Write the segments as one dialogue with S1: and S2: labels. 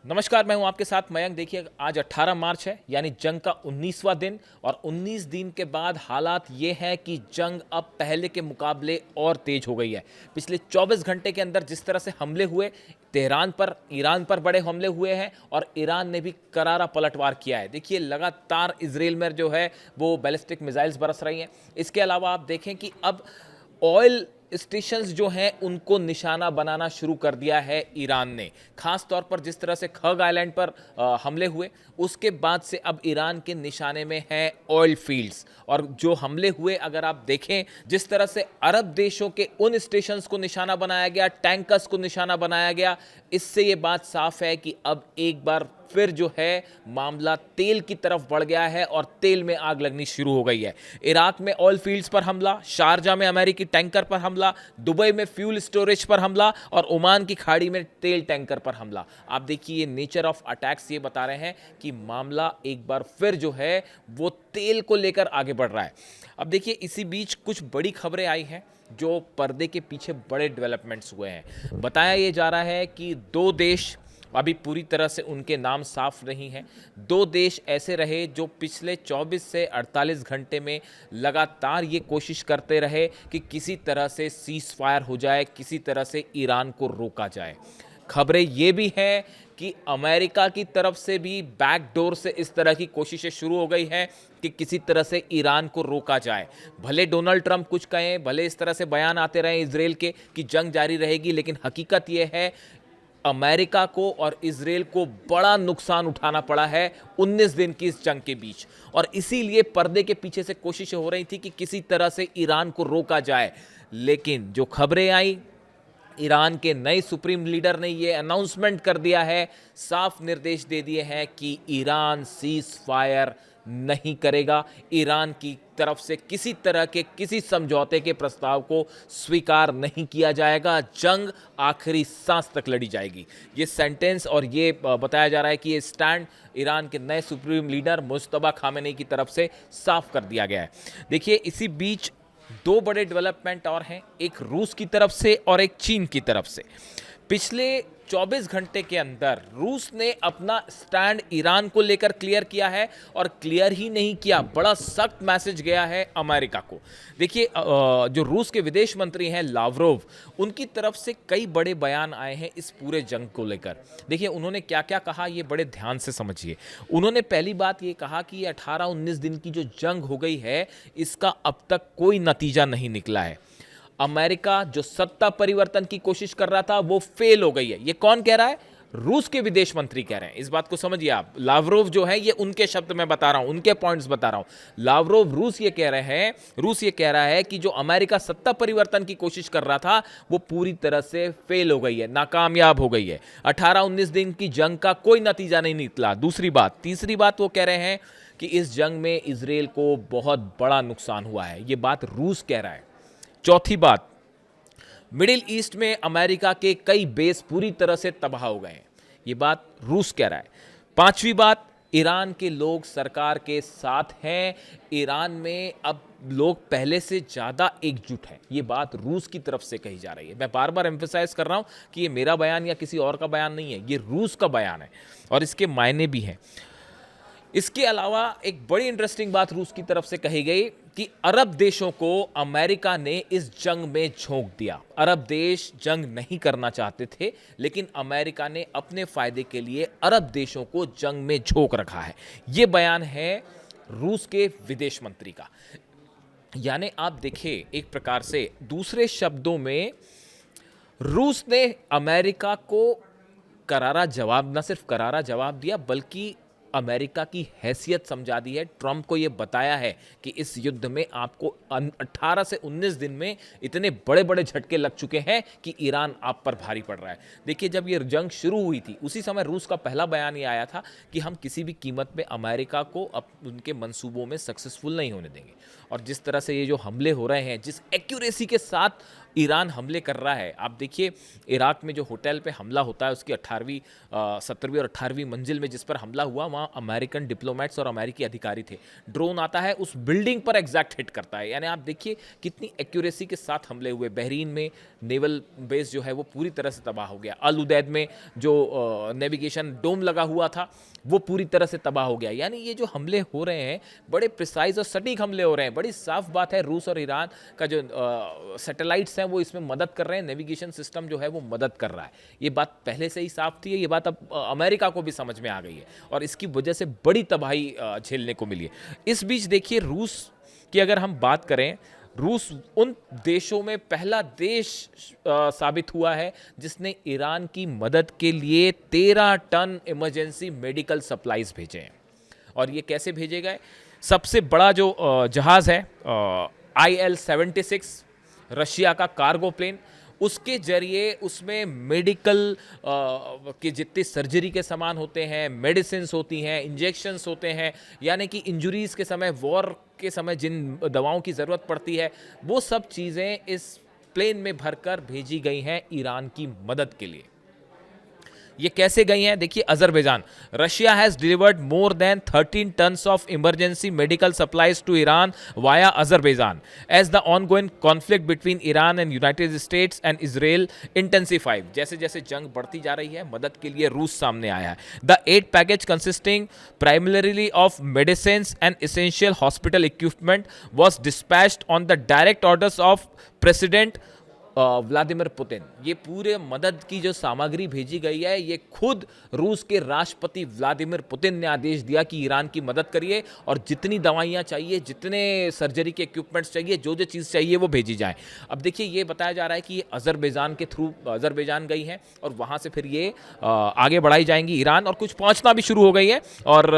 S1: नमस्कार, मैं हूं आपके साथ मयंक। देखिए, आज 18 मार्च है, यानी जंग का 19वां दिन। और 19 दिन के बाद हालात ये हैं कि जंग अब पहले के मुकाबले और तेज हो गई है। पिछले 24 घंटे के अंदर जिस तरह से हमले हुए, तेहरान पर, ईरान पर बड़े हमले हुए हैं और ईरान ने भी करारा पलटवार किया है। देखिए, लगातार इजराइल में जो है वो बैलिस्टिक मिसाइल्स बरस रही हैं। इसके अलावा आप देखें कि अब ऑयल स्टेशंस जो हैं उनको निशाना बनाना शुरू कर दिया है ईरान ने। खास तौर पर जिस तरह से खग आइलैंड पर हमले हुए, उसके बाद से अब ईरान के निशाने में है ऑयल फील्ड्स। और जो हमले हुए, अगर आप देखें जिस तरह से अरब देशों के उन स्टेशंस को निशाना बनाया गया, टैंकर्स को निशाना बनाया गया, इससे ये बात साफ है कि अब एक बार फिर जो है मामला तेल की तरफ बढ़ गया है और तेल में आग लगनी शुरू हो गई है। इराक में ऑयल फील्ड्स पर हमला, शारजा में अमेरिकी टैंकर पर हमला, दुबई में फ्यूल स्टोरेज पर हमला और ओमान की खाड़ी में तेल टैंकर पर हमला। आप देखिए, नेचर ऑफ अटैक्स ये बता रहे हैं कि मामला एक बार फिर जो है वो तेल को लेकर आगे बढ़ रहा है। अब देखिए, इसी बीच कुछ बड़ी खबरें आई हैं जो पर्दे के पीछे बड़े डेवलपमेंट्स हुए हैं। बताया ये जा रहा है कि दो देश, अभी पूरी तरह से उनके नाम साफ नहीं हैं, दो देश ऐसे रहे जो पिछले 24 से 48 घंटे में लगातार ये कोशिश करते रहे कि किसी तरह से सीज फायर हो जाए, किसी तरह से ईरान को रोका जाए। खबरें ये भी हैं कि अमेरिका की तरफ से भी बैकडोर से इस तरह की कोशिशें शुरू हो गई हैं कि किसी तरह से ईरान को रोका जाए। भले डोनाल्ड ट्रंप कुछ कहें, भले इस तरह से बयान आते रहे इजराइल के कि जंग जारी रहेगी, लेकिन हकीकत यह है अमेरिका को और इजराइल को बड़ा नुकसान उठाना पड़ा है 19 दिन की इस जंग के बीच। और इसीलिए पर्दे के पीछे से कोशिशें हो रही थी कि किसी तरह से ईरान को रोका जाए। लेकिन जो खबरें आई, ईरान के नए सुप्रीम लीडर ने यह अनाउंसमेंट कर दिया है, साफ निर्देश दे दिए हैं कि ईरान सीज फायर नहीं करेगा। ईरान की तरफ से किसी तरह के किसी समझौते के प्रस्ताव को स्वीकार नहीं किया जाएगा। जंग आखिरी सांस तक लड़ी जाएगी। ये सेंटेंस और ये बताया जा रहा है कि ये स्टैंड ईरान के नए सुप्रीम लीडर मुज्तबा खामेनी की तरफ से साफ कर दिया गया है। देखिए, इसी बीच दो बड़े डेवलपमेंट और हैं, एक रूस की तरफ से और एक चीन की तरफ से। पिछले 24 घंटे के अंदर रूस ने अपना स्टैंड ईरान को लेकर क्लियर किया है और क्लियर ही नहीं किया, बड़ा सख्त मैसेज गया है अमेरिका को। देखिए, जो रूस के विदेश मंत्री हैं लावरोव, उनकी तरफ से कई बड़े बयान आए हैं इस पूरे जंग को लेकर। देखिए, उन्होंने क्या क्या कहा, ये बड़े ध्यान से समझिए। उन्होंने पहली बात ये कहा कि ये 18-19 दिन की जो जंग हो गई है, इसका अब तक कोई नतीजा नहीं निकला है। अमेरिका जो सत्ता परिवर्तन की कोशिश कर रहा था वो फेल हो गई है। ये कौन कह रहा है? रूस के विदेश मंत्री कह रहे हैं। इस बात को समझिए आप। लावरोव जो है, ये उनके शब्द में बता रहा हूं, उनके पॉइंट्स बता रहा हूं। लावरोव, रूस ये कह रहे हैं, रूस ये कह रहा है कि जो अमेरिका सत्ता परिवर्तन की कोशिश कर रहा था वो पूरी तरह से फेल हो गई है, नाकामयाब हो गई है। 18-19 दिन की जंग का कोई नतीजा नहीं निकला। दूसरी बात, तीसरी बात वो कह रहे हैं कि इस जंग में इजराइल को बहुत बड़ा नुकसान हुआ है। ये बात रूस कह रहा है। चौथी बात, मिडिल ईस्ट में अमेरिका के कई बेस पूरी तरह से तबाह हो गए हैं। ये बात रूस कह रहा है। पांचवी बात, ईरान के लोग सरकार के साथ हैं। ईरान में अब लोग पहले से ज़्यादा एकजुट हैं। ये बात रूस की तरफ से कही जा रही है। मैं बार बार एम्फेसाइज कर रहा हूं कि ये मेरा बयान या किसी और का बयान नहीं है, ये रूस का बयान है और इसके मायने भी हैं। इसके अलावा एक बड़ी इंटरेस्टिंग बात रूस की तरफ से कही गई कि अरब देशों को अमेरिका ने इस जंग में झोंक दिया। अरब देश जंग नहीं करना चाहते थे, लेकिन अमेरिका ने अपने फायदे के लिए अरब देशों को जंग में झोंक रखा है। यह बयान है रूस के विदेश मंत्री का। यानी आप देखिए, एक प्रकार से दूसरे शब्दों में रूस ने अमेरिका को करारा जवाब, न सिर्फ करारा जवाब दिया, बल्कि अमेरिका की हैसियत समझा दी है। ट्रंप को यह बताया है कि इस युद्ध में आपको 18 से 19 दिन में इतने बड़े बड़े झटके लग चुके हैं कि ईरान आप पर भारी पड़ रहा है। देखिए, जब ये जंग शुरू हुई थी उसी समय रूस का पहला बयान ये आया था कि हम किसी भी कीमत पे अमेरिका को उनके मंसूबों में सक्सेसफुल नहीं होने देंगे। और जिस तरह से ये जो हमले हो रहे हैं, जिस एक्यूरेसी के साथ ईरान हमले कर रहा है। आप देखिए इराक में जो होटल पे हमला होता है उसकी 17वीं और 18वीं मंजिल में जिस पर हमला हुआ वहाँ अमेरिकन डिप्लोमेट्स और अमेरिकी अधिकारी थे। ड्रोन आता है उस बिल्डिंग पर एग्जैक्ट हिट करता है। यानी आप देखिए कितनी एक्यूरेसी के साथ हमले हुए। बहरीन में नेवल बेस जो है वो पूरी तरह से तबाह हो गया। अल उदैद में जो नेविगेशन डोम लगा हुआ था वो पूरी तरह से तबाह हो गया। यानी ये जो हमले हो रहे हैं बड़े प्रिसाइज और सटीक हमले हो रहे हैं। बड़ी साफ बात है रूस और ईरान का जो सैटेलाइट्स हैं वो इसमें मदद कर रहे हैं, नेविगेशन सिस्टम जो है वो मदद कर रहा है। ये बात पहले से ही साफ थी, ये बात अब अमेरिका को भी समझ में आ गई है और इसकी वजह से बड़ी तबाही झेलने को मिली है। इस बीच देखिए रूस की अगर हम बात करें, रूस उन देशों में पहला देश साबित हुआ है जिसने ईरान की मदद के लिए 13 टन इमरजेंसी मेडिकल सप्लाईज भेजे हैं। और ये कैसे भेजे गए? सबसे बड़ा जो जहाज़ है IL-76 रशिया का कार्गो प्लेन, उसके जरिए उसमें मेडिकल के जितने सर्जरी के सामान होते हैं, मेडिसिन्स होती हैं, इंजेक्शंस होते हैं, यानी कि इंजरीज़ के समय, वॉर के समय जिन दवाओं की ज़रूरत पड़ती है वो सब चीज़ें इस प्लेन में भरकर भेजी गई हैं ईरान की मदद के लिए। ये कैसे गई हैं? देखिए Azerbaijan, Russia has delivered more than 13 tons of emergency medical supplies to Iran via Azerbaijan as the ongoing conflict between Iran and United States and Israel intensified. जैसे जैसे जंग बढ़ती जा रही है मदद के लिए रूस सामने आया है। The aid package consisting primarily of medicine and essential hospital equipment was dispatched on the direct orders of President Vladimir Putin. ये पूरे मदद की जो सामग्री भेजी गई है ये खुद रूस के राष्ट्रपति व्लादिमीर पुतिन ने आदेश दिया कि ईरान की मदद करिए और जितनी दवाइयाँ चाहिए, जितने सर्जरी के इक्विपमेंट्स चाहिए, जो जो चीज़ चाहिए वो भेजी जाए। अब देखिए ये बताया जा रहा है कि ये अजरबैजान के थ्रू अजरबैजान गई हैं और वहाँ से फिर ये आगे बढ़ाई जाएंगी ईरान, और कुछ पहुँचना भी शुरू हो गई है। और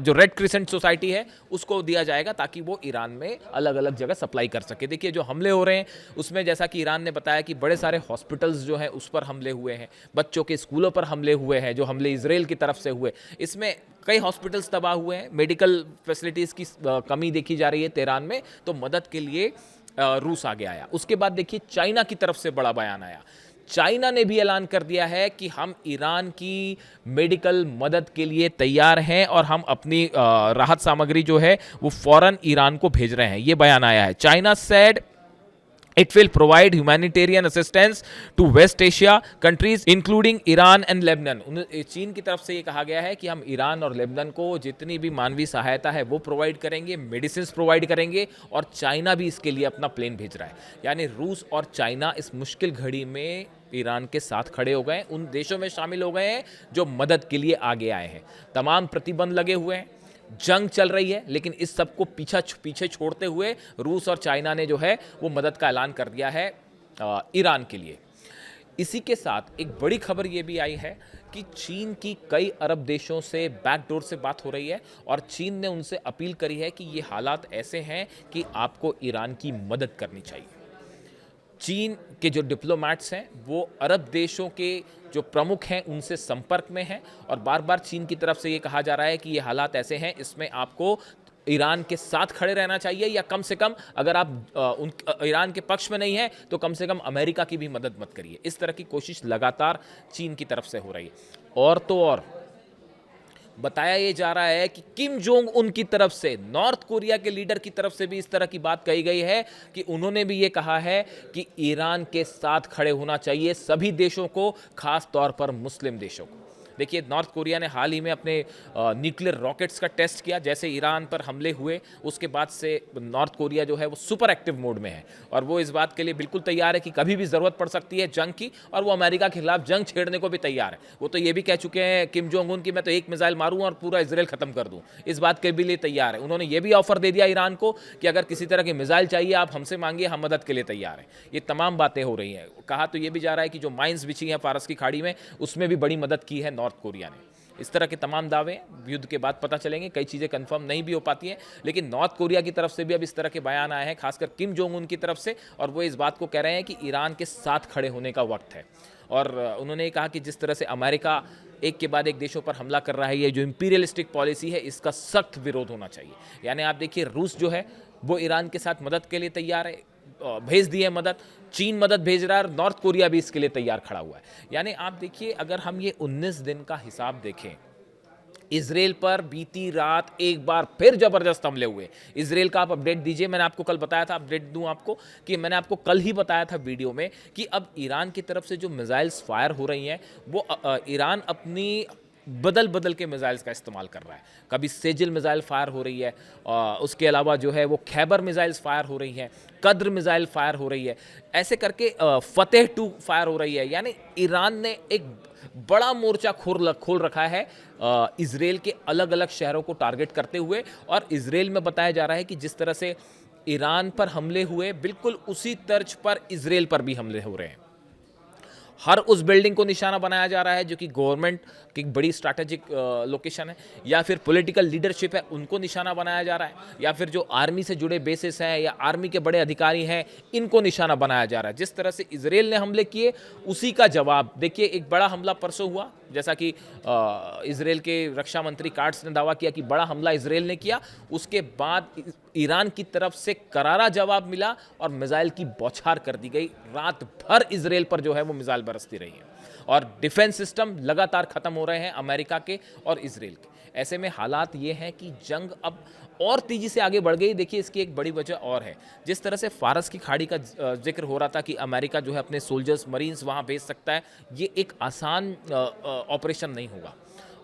S1: जो रेड क्रिसेंट सोसाइटी है उसको दिया जाएगा ताकि वो ईरान में अलग अलग जगह सप्लाई कर सके। देखिए जो हमले हो रहे हैं उसमें जैसा कि ईरान ने बताया कि बड़े सारे हॉस्पिटल्स जो हैं उस पर हमले हुए हैं, बच्चों के स्कूलों पर हमले हुए हैं, जो हमले इजराइल की तरफ से हुए इसमें कई हॉस्पिटल्स तबाह हुए हैं, मेडिकल फैसिलिटीज़ की कमी देखी जा रही है तेहरान में। तो मदद के लिए रूस आगे आया। उसके बाद देखिए चाइना की तरफ से बड़ा बयान आया। चाइना ने भी ऐलान कर दिया है कि हम ईरान की मेडिकल मदद के लिए तैयार हैं और हम अपनी राहत सामग्री जो है वो फौरन ईरान को भेज रहे हैं। ये बयान आया है। China said It will provide humanitarian assistance to West Asia countries including Iran and Lebanon। चीन की तरफ से ये कहा गया है कि हम ईरान और लेबनान को जितनी भी मानवीय सहायता है वो प्रोवाइड करेंगे, मेडिसिन प्रोवाइड करेंगे, और चाइना भी इसके लिए अपना प्लेन भेज रहा है। यानी रूस और चाइना इस मुश्किल घड़ी में ईरान के साथ खड़े हो गए, उन देशों में शामिल हो गए हैं जो मदद के लिए आगे आए हैं। तमाम प्रतिबंध लगे हुए हैं, जंग चल रही है, लेकिन इस सब को पीछे छोड़ते हुए रूस और चाइना ने जो है वो मदद का ऐलान कर दिया है ईरान के लिए। इसी के साथ एक बड़ी खबर ये भी आई है कि चीन की कई अरब देशों से बैकडोर से बात हो रही है और चीन ने उनसे अपील करी है कि ये हालात ऐसे हैं कि आपको ईरान की मदद करनी चाहिए। चीन के जो डिप्लोमैट्स हैं वो अरब देशों के जो प्रमुख हैं उनसे संपर्क में हैं और बार बार चीन की तरफ से ये कहा जा रहा है कि ये हालात ऐसे हैं, इसमें आपको ईरान के साथ खड़े रहना चाहिए, या कम से कम अगर आप ईरान के पक्ष में नहीं हैं तो कम से कम अमेरिका की भी मदद मत करिए। इस तरह की कोशिश लगातार चीन की तरफ से हो रही है। और तो और बताया ये जा रहा है कि किम जोंग उन की तरफ से, नॉर्थ कोरिया के लीडर की तरफ से भी इस तरह की बात कही गई है कि उन्होंने भी ये कहा है कि ईरान के साथ खड़े होना चाहिए सभी देशों को, खास तौर पर मुस्लिम देशों को। देखिए नॉर्थ कोरिया ने हाल ही में अपने न्यूक्लियर रॉकेट्स का टेस्ट किया। जैसे ईरान पर हमले हुए उसके बाद से नॉर्थ कोरिया जो है वो सुपर एक्टिव मोड में है और वो इस बात के लिए बिल्कुल तैयार है कि कभी भी ज़रूरत पड़ सकती है जंग की, और वो अमेरिका के खिलाफ जंग छेड़ने को भी तैयार है। वो तो ये भी कह चुके हैं किम जोंग उन कि मैं तो एक मिसाइल मारूं और पूरा इजराइल खत्म कर दूं, इस बात के भी लिए तैयार है। उन्होंने ये भी ऑफर दे दिया ईरान को कि अगर किसी तरह की मिसाइल चाहिए आप हमसे मांगिए, हम मदद के लिए तैयार हैं। ये तमाम बातें हो रही हैं। कहा तो ये भी जा रहा है कि जो माइंस बिछी हैं फारस की खाड़ी में उसमें भी बड़ी मदद की है नॉर्थ कोरिया ने। इस तरह के तमाम दावे युद्ध के बाद पता चलेंगे, कई चीज़ें कंफर्म नहीं भी हो पाती हैं, लेकिन नॉर्थ कोरिया की तरफ से भी अब इस तरह के बयान आए हैं, खासकर किम जोंग उन की तरफ से, और वो इस बात को कह रहे हैं कि ईरान के साथ खड़े होने का वक्त है। और उन्होंने कहा कि जिस तरह से अमेरिका एक के बाद एक देशों पर हमला कर रहा है, ये जो इंपीरियलिस्टिक पॉलिसी है इसका सख्त विरोध होना चाहिए। यानी आप देखिए रूस जो है वो ईरान के साथ मदद के लिए तैयार है, भेज दी है मदद, चीन मदद भेज रहा है और नॉर्थ कोरिया भी इसके लिए तैयार खड़ा हुआ है। यानी आप देखिए, अगर हम ये 19 दिन का हिसाब देखें, इजराइल पर बीती रात एक बार फिर जबरदस्त हमले हुए। इजराइल का आप अपडेट दीजिए। मैंने आपको कल बताया था, अपडेट दूं आपको, कि मैंने आपको कल ही बताया था वीडियो में कि अब ईरान की तरफ से जो मिसाइल्स फायर हो रही हैं वो ईरान अपनी बदल बदल के मिसाइल्स का इस्तेमाल कर रहा है। कभी सेजिल मिसाइल फायर हो रही है, उसके अलावा जो है वो खैबर मिसाइल्स फायर हो रही हैं, कद्र मिसाइल फायर हो रही है, ऐसे करके फतेह 2 फायर हो रही है। यानी ईरान ने एक बड़ा मोर्चा खोल रखा है इजराइल के अलग अलग शहरों को टारगेट करते हुए। और इजराइल में बताया जा रहा है कि जिस तरह से ईरान पर हमले हुए, बिल्कुल उसी तर्ज पर इजराइल पर भी हमले हो रहे हैं। हर उस बिल्डिंग को निशाना बनाया जा रहा है जो कि गवर्नमेंट की बड़ी स्ट्रैटेजिक लोकेशन है, या फिर पॉलिटिकल लीडरशिप है उनको निशाना बनाया जा रहा है, या फिर जो आर्मी से जुड़े बेसिस हैं या आर्मी के बड़े अधिकारी हैं इनको निशाना बनाया जा रहा है। जिस तरह से इजराइल ने हमले किए उसी का जवाब देखिए, एक बड़ा हमला परसों हुआ, जैसा कि इजराइल के रक्षा मंत्री कार्ट्स ने दावा किया कि बड़ा हमला इजराइल ने किया। उसके बाद ईरान की तरफ से करारा जवाब मिला और मिसाइल की बौछार कर दी गई। रात भर इजराइल पर जो है वो मिसाइल बरसती रही है और डिफेंस सिस्टम लगातार खत्म हो रहे हैं अमेरिका के और इजराइल के। ऐसे में हालात ये हैं कि जंग अब और तेजी से आगे बढ़ गई। देखिए, इसकी एक बड़ी वजह और है। जिस तरह से फारस की खाड़ी का जिक्र हो रहा था कि अमेरिका जो है अपने सोल्जर्स, मरीन्स वहाँ भेज सकता है, ये एक आसान ऑपरेशन नहीं होगा।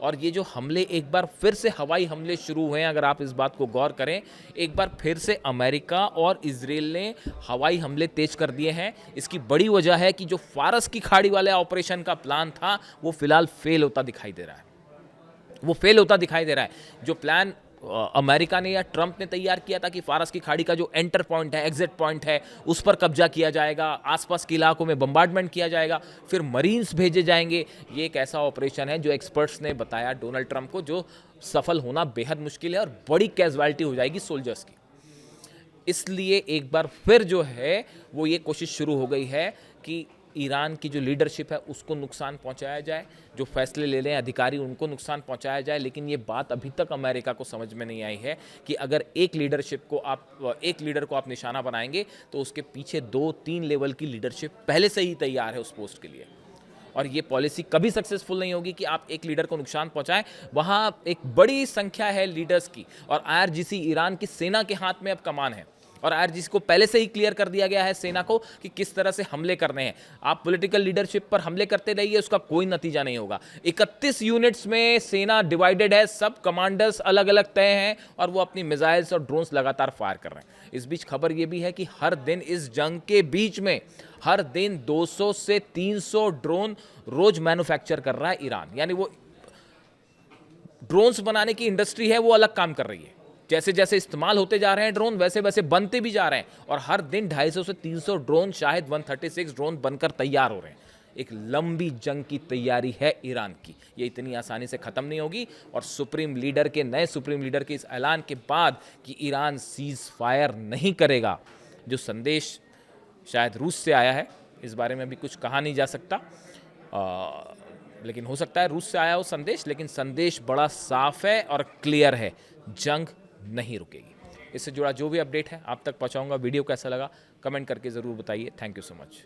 S1: और ये जो हमले एक बार फिर से हवाई हमले शुरू हुए हैं, अगर आप इस बात को गौर करें, एक बार फिर से अमेरिका और इजराइल ने हवाई हमले तेज कर दिए हैं। इसकी बड़ी वजह है कि जो फारस की खाड़ी वाले ऑपरेशन का प्लान था वो फिलहाल फेल होता दिखाई दे रहा है। जो प्लान अमेरिका ने या ट्रंप ने तैयार किया था कि फारस की खाड़ी का जो एंटर पॉइंट है, एग्जिट पॉइंट है, उस पर कब्जा किया जाएगा, आसपास के इलाकों में बम्बार्डमेंट किया जाएगा, फिर मरीन्स भेजे जाएंगे, ये एक ऐसा ऑपरेशन है जो एक्सपर्ट्स ने बताया डोनाल्ड ट्रंप को, जो सफल होना बेहद मुश्किल है और बड़ी कैजुअलिटी हो जाएगी सोल्जर्स की। इसलिए एक बार फिर जो है वो ये कोशिश शुरू हो गई है कि ईरान की जो लीडरशिप है उसको नुकसान पहुंचाया जाए, जो फैसले ले लें अधिकारी उनको नुकसान पहुंचाया जाए। लेकिन ये बात अभी तक अमेरिका को समझ में नहीं आई है कि अगर एक लीडर को आप निशाना बनाएंगे तो उसके पीछे 2-3 लेवल की लीडरशिप पहले से ही तैयार है उस पोस्ट के लिए। और ये पॉलिसी कभी सक्सेसफुल नहीं होगी कि आप एक लीडर को नुकसान पहुंचाएं। वहाँ एक बड़ी संख्या है लीडर्स की और IRGC ईरान की सेना के हाथ में अब कमान है और IRGC को पहले से ही क्लियर कर दिया गया है सेना को कि किस तरह से हमले करने हैं। आप पॉलिटिकल लीडरशिप पर हमले करते रहिए, उसका कोई नतीजा नहीं होगा। 31 यूनिट्स में सेना डिवाइडेड है, सब कमांडर्स अलग अलग तय हैं और वो अपनी मिसाइल्स और ड्रोन्स लगातार फायर कर रहे हैं। इस बीच खबर ये भी है कि हर दिन इस जंग के बीच में हर दिन 200 से 300 ड्रोन रोज मैन्युफैक्चर कर रहा है ईरान। यानी वो ड्रोन्स बनाने की इंडस्ट्री है वो अलग काम कर रही है। जैसे जैसे इस्तेमाल होते जा रहे हैं ड्रोन, वैसे वैसे बनते भी जा रहे हैं और हर दिन 250 से 300 ड्रोन, शायद 136 ड्रोन बनकर तैयार हो रहे हैं। एक लंबी जंग की तैयारी है ईरान की, ये इतनी आसानी से ख़त्म नहीं होगी। और नए सुप्रीम लीडर के इस ऐलान के बाद कि ईरान सीज फायर नहीं करेगा, जो संदेश शायद रूस से आया है, इस बारे में भी कुछ कहा नहीं जा सकता, लेकिन हो सकता है रूस से आया हो संदेश, लेकिन संदेश बड़ा साफ है और क्लियर है, जंग नहीं रुकेगी। इससे जुड़ा जो भी अपडेट है आप तक पहुंचाऊंगा। वीडियो कैसा लगा कमेंट करके ज़रूर बताइए। Thank you so much.